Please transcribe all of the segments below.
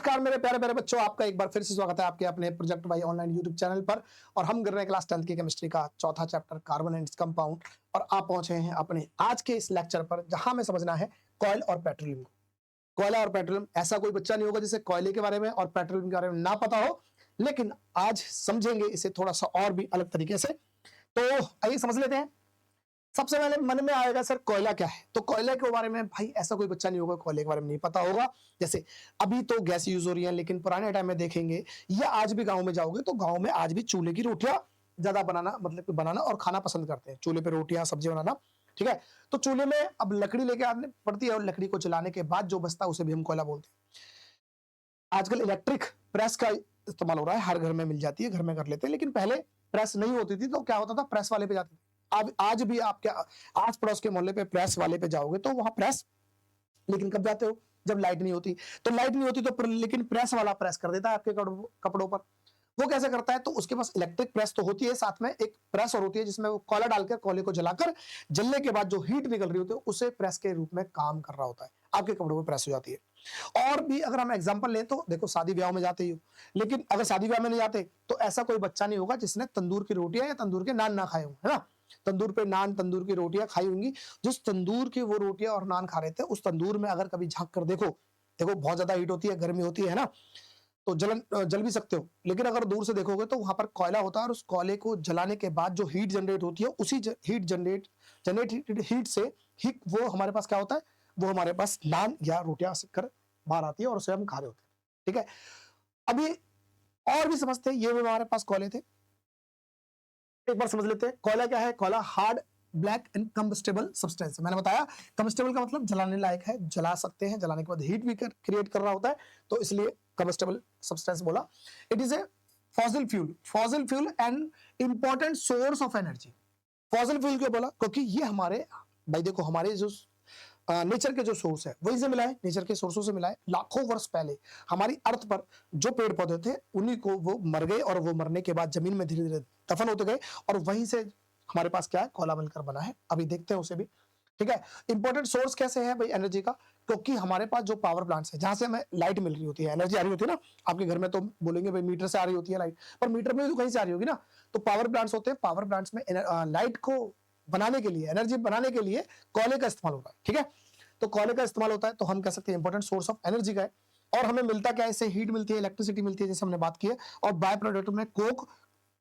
नमस्कार मेरे प्यारे प्यारे बच्चों, आपका एक बार फिर से स्वागत है आपके अपने प्रोजेक्ट भाई ऑनलाइन यूट्यूब चैनल पर। और हम कर रहे हैं क्लास 10th की केमिस्ट्री का चौथा चैप्टर कार्बन एंड कंपाउंड। और आप पहुंचे हैं अपने आज के इस लेक्चर पर जहां हमें समझना है कॉयल और पेट्रोलियम को। कोयला और पेट्रोलियम, ऐसा कोई बच्चा नहीं होगा जिसे कोयले के बारे में और पेट्रोलियम के बारे में ना पता हो, लेकिन आज समझेंगे इसे थोड़ा सा और भी अलग तरीके से। तो आइए समझ लेते हैं। सबसे पहले मन में आएगा सर कोयला क्या है, तो कोयले के बारे में भाई ऐसा कोई बच्चा नहीं होगा कोयले के बारे में नहीं पता होगा। जैसे अभी तो गैस यूज हो रही है, लेकिन पुराने टाइम में देखेंगे या आज भी गांव में जाओगे तो गांव में आज भी चूल्हे की रोटियां ज्यादा बनाना, मतलब कि बनाना और खाना पसंद करते हैं, चूल्हे पे रोटियां सब्जी बनाना। ठीक है, तो चूल्हे में अब लकड़ी लेके आने पड़ती है और लकड़ी को जलाने के बाद जो बचता है उसे भी हम कोयला बोलते हैं। आजकल इलेक्ट्रिक प्रेस का इस्तेमाल हो रहा है, हर घर में मिल जाती है, घर में कर लेते हैं। लेकिन पहले प्रेस नहीं होती थी तो क्या होता था, प्रेस वाले पे जाते थे। अब आज भी आपके आस पड़ोस के मोहल्ले पे प्रेस वाले पे जाओगे तो वहां प्रेस, लेकिन कब जाते हो, जब लाइट नहीं होती। तो लाइट नहीं होती तो लेकिन प्रेस वाला प्रेस कर देता है आपके कपड़ों पर। वो कैसे करता है, तो उसके पास इलेक्ट्रिक प्रेस तो होती है, साथ में एक प्रेस और होती है जिसमें वो कोयला डालकर कोयले को जलाकर जलने के बाद जो हीट निकल रही होती है उसे प्रेस के रूप में काम कर रहा होता है, आपके कपड़ों पर प्रेस हो जाती है। और भी अगर हम एग्जांपल लें तो देखो, शादी ब्याह में जाते ही हो, लेकिन अगर शादी ब्याह में नहीं जाते तो ऐसा कोई बच्चा नहीं होगा जिसने तंदूर की रोटियां या तंदूर के नान ना खाए हों, है ना। तंदूर पे नान, तंदूर की रोटियां खाई होंगी। जिस तंदूर की वो रोटियां और नान खा रहे थे, उस तंदूर में अगर कभी झांक कर देखो, देखो बहुत ज्यादा हीट होती है, गर्मी होती है ना, तो जल भी सकते हो। लेकिन अगर दूर से देखोगे तो वहां पर कोयला होता है और उस कोयले को जलाने के बाद जो हीट जनरेट होती है, उसी हीट जनरेट हीट से ही वो हमारे पास क्या होता है, वो हमारे पास नान या रोटियां कर बाहर आती है और उसे हम खा रहे होते हैं। ठीक है, अभी और भी समझते हैं, ये भी हमारे पास कोयले थे। एक बार समझ लेते हैं कोयला क्या है। कोयला hard black and combustible substance. मैंने बताया कंबस्टेबल का मतलब जलाने लायक है, जला सकते हैं, जलाने के बाद हीट भी क्रिएट कर रहा होता है, तो इसलिए कंबस्टेबल सब्सटेंस बोला। It is a fossil fuel and important source of energy. Fossil fuel क्यों बोला, क्योंकि ये हमारे, भाई देखो, हमारे जो नेचर के जो सोर्स है वही से मिला है, नेचर के सोर्सों से मिला है। लाखों वर्ष पहले हमारी अर्थ पर जो पेड़ पौधे थे उन्हीं को वो मर गए और वो मरने के बाद जमीन में धीरे धीरे दफन होते गए और वहीं से हमारे पास क्या है, कोयला मिलकर बना है। अभी देखते हैं उसे भी। ठीक है, इंपॉर्टेंट सोर्स कैसे है भाई एनर्जी का, क्योंकि हमारे पास जो पावर प्लांट्स है जहां से हमें लाइट मिल रही होती है, एनर्जी आ रही होती है ना। आपके घर में तो बोलेंगे भाई मीटर से आ रही होती है लाइट, पर मीटर में तो कहीं से आ रही होगी ना। तो पावर प्लांट्स होते हैं, पावर प्लांट्स में लाइट को बनाने के लिए, एनर्जी बनाने के लिए कोयले का इस्तेमाल होता है। ठीक है, तो कोयले का इस्तेमाल होता है, तो हम कह सकते हैं इंपॉर्टेंट सोर्स ऑफ एनर्जी का है। और हमें मिलता क्या है, इससे हीट मिलती है, इलेक्ट्रिसिटी मिलती है, जैसे हमने बात की है। और बाय प्रोडक्ट में कोक,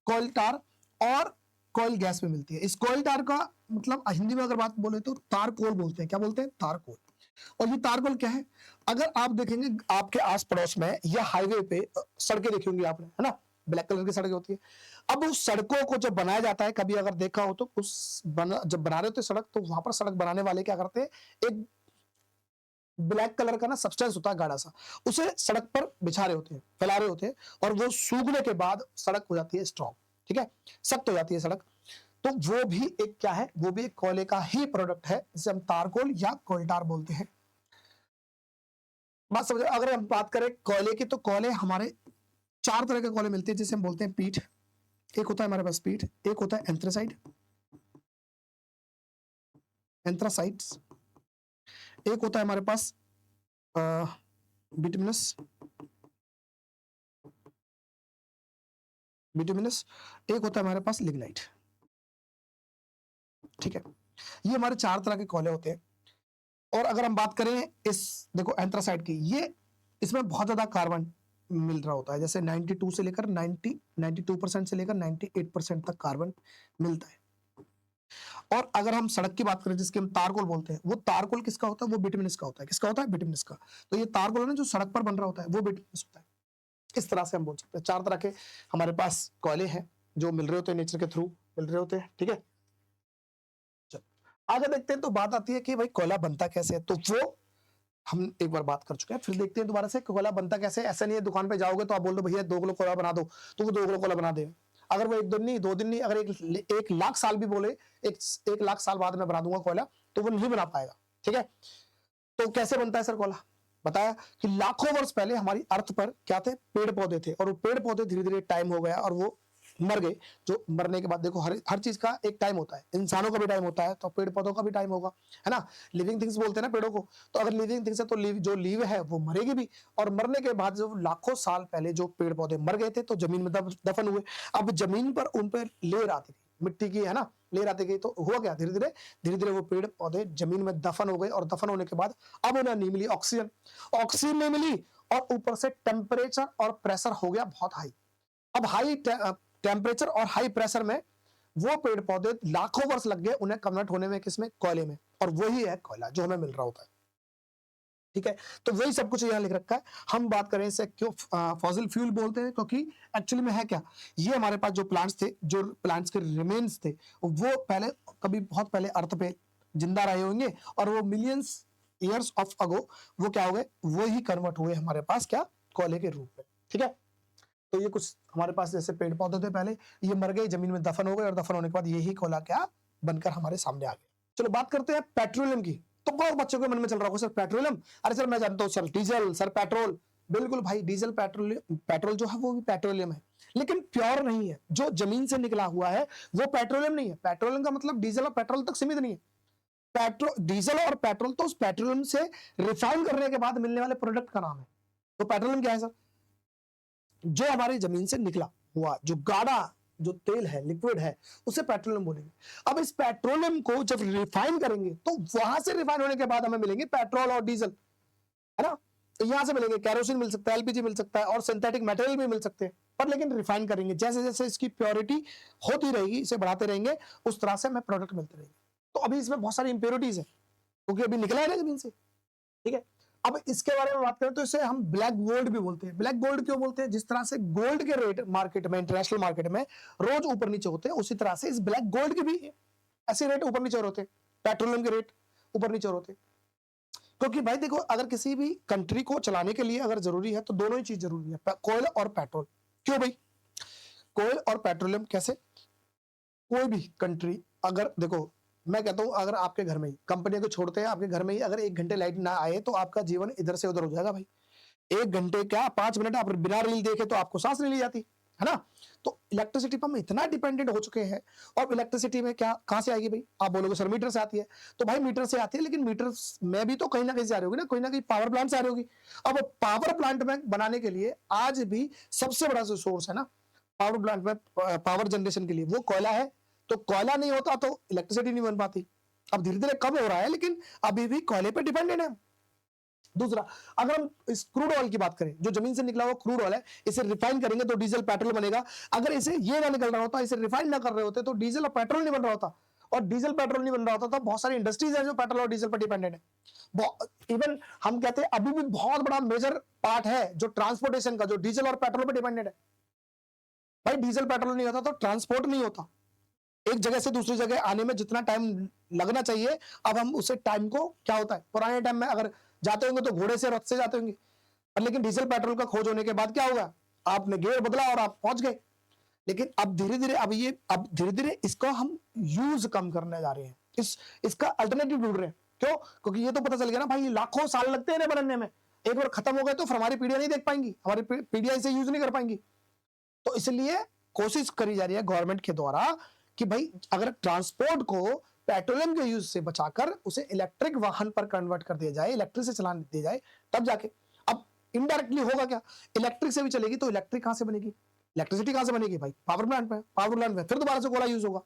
कोयल टार और कोयल गैस में मिलती है। इस कोयल टार का मतलब हिंदी में अगर बात बोले तो तारकोल बोलते हैं। क्या बोलते हैं, तारकोल। और ये तारकोल क्या है, अगर आप देखेंगे आपके आस पड़ोस में या हाईवे पे सड़कें देखी होंगी आपने, है ना, ब्लैक कलर की सड़कें होती है। अब उस सड़कों को जब बनाया जाता है, कभी अगर देखा हो तो जब बना रहे होते सड़क, तो वहां पर सड़क बनाने वाले क्या करते हैं, एक ब्लैक कलर का ना सब्सटेंस होता है गाढ़ा सा, उसे सड़क पर बिछा रहे होते हैं, फैला रहे होते हैं, और वो सूखने के बाद सड़क हो जाती है स्ट्रॉन्ग। ठीक है, सख्त हो जाती है सड़क। तो वो भी एक क्या है, वो भी एक कोयले का ही प्रोडक्ट है, जिसे हम तारकोल या कोयलटार बोलते हैं। बात समझ। अगर हम बात करें कोयले की, तो कोयले हमारे चार तरह के कोयले मिलते हैं, जिसे हम बोलते हैं पीठ। एक होता है हमारे पास पीठ, एक होता है एंथ्रासाइट्स, एक होता है हमारे पास बिटुमिनस, एक होता है हमारे पास लिग्नाइट। ठीक है, ये हमारे चार तरह के कोयले होते हैं। और अगर हम बात करें इस, देखो एंथ्रासाइट की, ये इसमें बहुत ज्यादा कार्बन मिल रहा होता है, जैसे 92 से लेकर 92% से लेकर 98% तक कार्बन मिलता है। और अगर हम सड़क की बात करें जिसके हम तारकोल बोलते हैं, वो तारकोल किसका होता है, वो बिटुमिनस का होता है। किसका होता है, बिटुमिनस का। तो ये तारकोल है ना जो सड़क पर बन रहा होता है, वो बिटुमिनस होता है। इस तरह से हम बोल सकते हैं चार तरह के हमारे पास कोयले हैं जो मिल रहे होते हैं, नेचर के थ्रू मिल रहे होते हैं। ठीक है, आगे देखते हैं। तो बात आती है कि भाई कोयला बनता कैसे है, तो वो हम एक बार बात कर चुके हैं, फिर देखते हैं दोबारा से कोयला बनता कैसे। ऐसा नहीं है दुकान पे जाओगे तो आप बोल दो भैया 2 किलो कोयला बना दो, तो वो 2 किलो कोयला बना दे। अगर वो 1 दिन नहीं, 2 दिन नहीं, अगर 1 लाख साल भी बोले, 1 लाख साल बाद में बना दूंगा कोयला, तो वो नहीं बना पाएगा। ठीक है, तो कैसे बनता है सर कोयला, बताया कि लाखों वर्ष पहले हमारी अर्थ पर क्या थे, पेड़ पौधे थे, और वो पेड़ पौधे धीरे धीरे टाइम हो गया और वो मर गए, जो मरने के बाद देखो हर हर चीज का एक टाइम होता है, इंसानों का भी टाइम होता है, तो पेड़ पौधों का भी टाइम होगा, है ना। लिविंग थिंग्स बोलते हैं ना पेड़ों को, तो अगर लिविंग थिंग्स है तो जो लीव है वो मरेगी भी, और मरने के बाद जो लाखों साल पहले जो पेड़ पौधे मर गए थे तो जमीन में दफन हुए। अब जमीन पर उन पर लेयर आती थी मिट्टी की, है ना, लेयर आती गई, तो हुआ क्या, धीरे धीरे वो पेड़ पौधे जमीन में दफन हो गए, और दफन होने के बाद अब उन्हें नहीं मिली ऑक्सीजन, ऑक्सीजन नहीं मिली, और ऊपर से टेम्परेचर और प्रेशर हो गया बहुत हाई। अब हाई टेम्परेचर और हाई प्रेशर में वो पेड़ पौधे लाखों वर्ष लग गए उन्हें कन्वर्ट होने में, किसमें, कोयले में, और वही है कोयला जो हमें मिल रहा होता है। ठीक है, तो वही सब कुछ यहाँ लिख रखा है। हम बात करें इसे क्यों फॉसिल फ्यूल बोलते हैं, क्योंकि एक्चुअली में है क्या, ये हमारे पास जो प्लांट्स थे, जो प्लांट्स के रिमेन्स थे, वो पहले कभी बहुत पहले अर्थ पे जिंदा रहे होंगे, और वो मिलियंस ईयर्स ऑफ अगो वो क्या हो गए, वो ही कन्वर्ट हुए हमारे पास क्या, कोयले के रूप में। ठीक है, तो ये कुछ हमारे पास जैसे पेड़ पौधे थे पहले, ये मर गए, जमीन में दफन हो गए, और दफन होने के बाद यही कोयला क्या बनकर हमारे सामने आ गया। चलो बात करते हैं पेट्रोलियम की। तो बहुत बच्चों के मन में चल रहा होगा, सर पेट्रोलियम, अरे सर मैं जानता हूँ सर डीजल, सर पेट्रोल। बिल्कुल भाई, डीजल पेट्रोल, पेट्रोल जो है वो भी पेट्रोलियम है, लेकिन प्योर नहीं है। जो जमीन से निकला हुआ है वो पेट्रोलियम नहीं है। पेट्रोलियम का मतलब डीजल और पेट्रोल तक सीमित नहीं है। पेट्रोल, डीजल और पेट्रोल तो उस पेट्रोलियम से रिफाइन करने के बाद मिलने वाले प्रोडक्ट का नाम है। तो पेट्रोलियम क्या है सर, जो हमारी जमीन से निकला हुआ जो गाढ़ा जो तेल है, लिक्विड है, उसे पेट्रोलियम बोलेंगे। अब इस पेट्रोलियम को जब रिफाइन करेंगे तो वहां से रिफाइन होने के बाद हमें मिलेंगे पेट्रोल और डीजल, है ना। तो यहां से मिलेंगे, कैरोसिन मिल सकता है, एलपीजी मिल सकता है, और सिंथेटिक मटेरियल भी मिल सकते हैं, पर लेकिन रिफाइन करेंगे, जैसे जैसे इसकी प्योरिटी होती रहेगी, इसे बढ़ाते रहेंगे, उस तरह से हमें प्रोडक्ट मिलते रहेंगे। तो अभी इसमें बहुत सारी इंप्योरिटीज है, क्योंकि अभी निकला है ना जमीन से। ठीक है, अब इसके बारे में बात करें तो इसे हम ब्लैक गोल्ड भी बोलते हैं। ब्लैक गोल्ड क्यों बोलते हैं, जिस तरह से गोल्ड के रेट मार्केट में, इंटरनेशनल मार्केट में रोज ऊपर नीचे होते हैं, उसी तरह से इस ब्लैक गोल्ड के भी ऐसे रेट ऊपर नीचे होते हैं, पेट्रोलियम के रेट ऊपर नीचे होते हैं। क्योंकि भाई देखो, अगर किसी भी कंट्री को चलाने के लिए अगर जरूरी है तो दोनों ही चीज जरूरी है, कोयल और पेट्रोल। क्यों भाई, कोयल और पेट्रोलियम कैसे, कोई भी कंट्री, अगर देखो मैं कहता हूं, अगर आपके घर में ही, कंपनी को छोड़ते हैं, आपके घर में ही अगर 1 घंटे लाइट ना आए तो आपका जीवन इधर से उधर हो जाएगा भाई। 1 घंटे क्या, 5 मिनट आप बिना रील देखे तो आपको सांस नहीं ली जाती, है ना। तो इलेक्ट्रिसिटी पर हम इतना डिपेंडेंट हो चुके हैं। और इलेक्ट्रिसिटी में क्या, कहां से आएगी भाई, आप बोलोगे सर मीटर से आती है, तो भाई मीटर से आती है, लेकिन मीटर में भी तो कहीं ना कहीं से आ रही होगी ना, कोई ना कहीं पावर प्लांट से आ रही होगी। अब पावर प्लांट में बनाने के लिए आज भी सबसे बड़ा जो सोर्स है ना पावर प्लांट में, पावर जनरेशन के लिए, वो कोयला है। तो कोयला नहीं होता तो इलेक्ट्रिसिटी नहीं बन पाती। अब धीरे धीरे कम हो रहा है, लेकिन अभी भी कोयले पे डिपेंडेंट है। दूसरा, अगर हम इस क्रूड ऑयल की बात करें, जो जमीन से निकला हुआ क्रूड ऑयल है, इसे रिफाइन करेंगे तो डीजल पेट्रोल बनेगा। अगर इसे ये ना निकल रहा होता, इसे रिफाइन ना कर रहे होते, तो डीजल और पेट्रोल नहीं बन रहा होता। और डीजल पेट्रोल नहीं बन रहा होता तो बहुत सारी इंडस्ट्रीज हैं जो पेट्रोल और डीजल पर डिपेंडेंट है। इवन हम कहते हैं अभी भी बहुत बड़ा मेजर पार्ट है जो ट्रांसपोर्टेशन का, जो डीजल और पेट्रोल पर डिपेंडेंट है। भाई डीजल पेट्रोल नहीं होता तो ट्रांसपोर्ट नहीं होता। एक जगह से दूसरी जगह आने में जितना टाइम लगना चाहिए, अब हम उसे टाइम को, क्या होता है, पुराने टाइम में अगर जाते होंगे तो घोड़े से, रथ से जाते होंगे, पर लेकिन डीजल पेट्रोल का खोज होने के बाद क्या होगा, आपने गियर बदला और आप पहुंच गए। लेकिन अब धीरे धीरे, अब धीरे धीरे इसको हम यूज कम करने जा रहे हैं, इसका अल्टरनेटिव ढूंढ रहे हैं। क्यों, क्योंकि ये तो पता चल गया ना भाई, लाखों साल लगते हैं बनने में, एक बार खत्म हो गए तो फिर हमारी पीढ़ियां नहीं देख पाएंगी, हमारी पीढ़ियां इसे यूज नहीं कर पाएंगी। तो इसलिए कोशिश करी जा रही है गवर्नमेंट के द्वारा कि भाई अगर ट्रांसपोर्ट को पेट्रोलियम के यूज से बचाकर उसे इलेक्ट्रिक वाहन पर कन्वर्ट कर दिया जाए, इलेक्ट्रिक से चलाने दिया जाए, तब जाके। अब इनडायरेक्टली होगा क्या, इलेक्ट्रिक से भी चलेगी तो इलेक्ट्रिक कहां से बनेगी, इलेक्ट्रिसिटी कहां से बनेगी भाई, पावर प्लांट में, पावर प्लांट में फिर दोबारा से कोयला यूज होगा।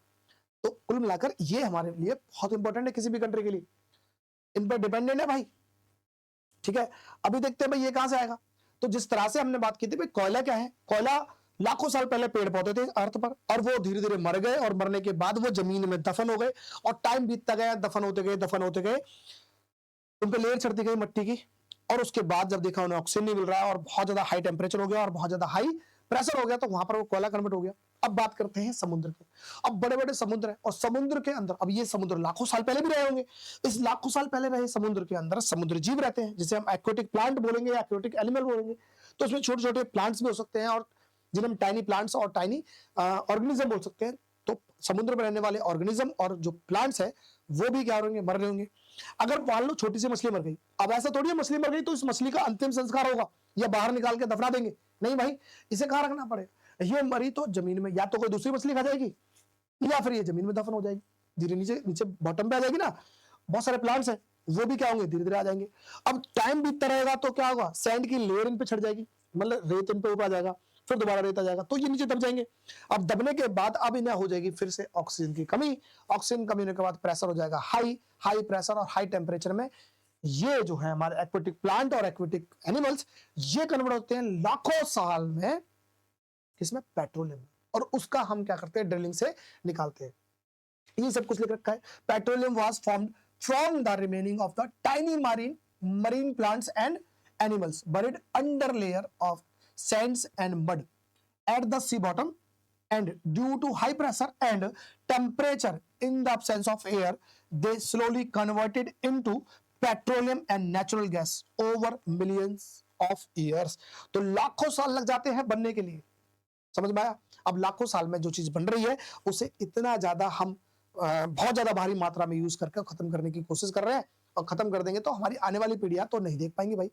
तो कुल मिलाकर ये हमारे लिए बहुत इंपॉर्टेंट है, किसी भी कंट्री के लिए इन पर डिपेंडेंट है भाई। ठीक है, अभी देखते हैं भाई ये कहां से आएगा। तो जिस तरह से हमने बात की थी भाई, कोयला क्या है, कोयला लाखों साल पहले पेड़ पौधे थे अर्थ पर, और वो धीरे धीरे मर गए, और मरने के बाद वो जमीन में दफन हो गए, और टाइम बीतता गया, दफन होते गए, दफन होते गए, उन पर लेयर चढ़ती गई मिट्टी की। और उसके बाद जब देखा उन्हें ऑक्सीजन नहीं मिल रहा है, और बहुत ज्यादा हाई टेम्परेचर हो गया, और बहुत ज्यादा हाई प्रेशर हो गया, तो वहां पर वो कोयला कन्वर्ट हो गया। अब बात करते हैं समुद्र की। अब बड़े बड़े समुद्र है, और समुद्र के अंदर, अब ये समुद्र लाखों साल पहले भी रहे होंगे, इस लाखों साल पहले रहे समुद्र के अंदर समुद्र जीव रहते हैं, जिसे हम एक्वेटिक प्लांट बोलेंगे या एक्वेटिक एनिमल बोलेंगे। तो उसमें छोटे छोटे प्लांट्स भी हो सकते हैं, और जिन्हें हम टाइनी प्लांट्स और टाइनी ऑर्गेनिज्म बोल सकते हैं। तो समुद्र में रहने वाले ऑर्गेनिज्म और जो प्लांट्स है वो भी क्या होंगे, मर रहे होंगे। अगर मान लो छोटी सी मछली मर गई, अब ऐसा थोड़ी है मछली मर गई तो इस मछली का अंतिम संस्कार होगा या बाहर निकाल के दफना देंगे, नहीं भाई, इसे कहाँ रखना पड़ेगा, ये मरी तो जमीन में या तो कोई दूसरी मछली खा जाएगी या फिर ये जमीन में दफन हो जाएगी, धीरे नीचे नीचे बॉटम पे आ जाएगी ना। बहुत सारे प्लांट्स हैं वो भी क्या होंगे, धीरे धीरे आ जाएंगे। अब टाइम बीतता रहेगा तो क्या होगा, सैंड की लेयर इन पे छट जाएगी, मतलब रेत इन पे ऊपर आ जाएगा, फिर दोबारा रेत आ जाएगा तो ये नीचे दब जाएंगे। अब दबने के बाद अब इन्हें हो जाएगी फिर से ऑक्सीजन की कमी। ऑक्सीजन कमी होने के बाद प्रेशर हो जाएगा हाई, हाई प्रेशर और हाई टेम्परेचर में ये जो है हमारे एक्वेटिक प्लांट और एक्वेटिक एनिमल्स ये कन्वर्ट होते हैं लाखों साल में किसमें, पेट्रोलियम। और उसका हम क्या करते हैं, ड्रिलिंग से निकालते हैं। ये सब कुछ लिख रखा है। Petroleum was formed from the remaining of the tiny marine plants and animals buried under layer of sands and mud at the sea bottom, and due to high pressure and temperature in the absence of air they slowly converted into petroleum and natural gas over millions of years। तो लाखों साल लग जाते हैं बनने के लिए, समझ में आया। अब लाखों साल में जो चीज बन रही है उसे इतना ज्यादा हम बहुत ज्यादा भारी मात्रा में यूज करके खत्म करने की कोशिश कर रहे हैं, और खत्म कर देंगे तो हमारी आने वाली पीढ़ियां तो नहीं देख पाएंगी भाई।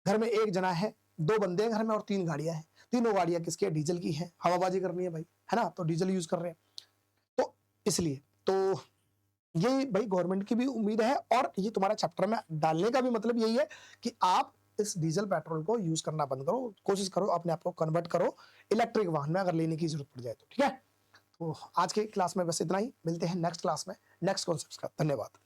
घर में एक जना है, 2 बंदे हैं घर में और 3 गाड़ियां हैं, तीनों गाड़ियां किसकी है, डीजल की है, हवाबाजी करनी है भाई, है ना, तो डीजल यूज कर रहे हैं। तो इसलिए तो ये भाई गवर्नमेंट की भी उम्मीद है, और ये तुम्हारा चैप्टर में डालने का भी मतलब यही है कि आप इस डीजल पेट्रोल को यूज करना बंद करो, कोशिश करो अपने आप को कन्वर्ट करो इलेक्ट्रिक वाहन में अगर लेने की जरूरत पड़ जाए तो, ठीक है। तो आज के क्लास में बस इतना ही, मिलते हैं नेक्स्ट क्लास में नेक्स्ट कॉन्सेप्ट का। धन्यवाद।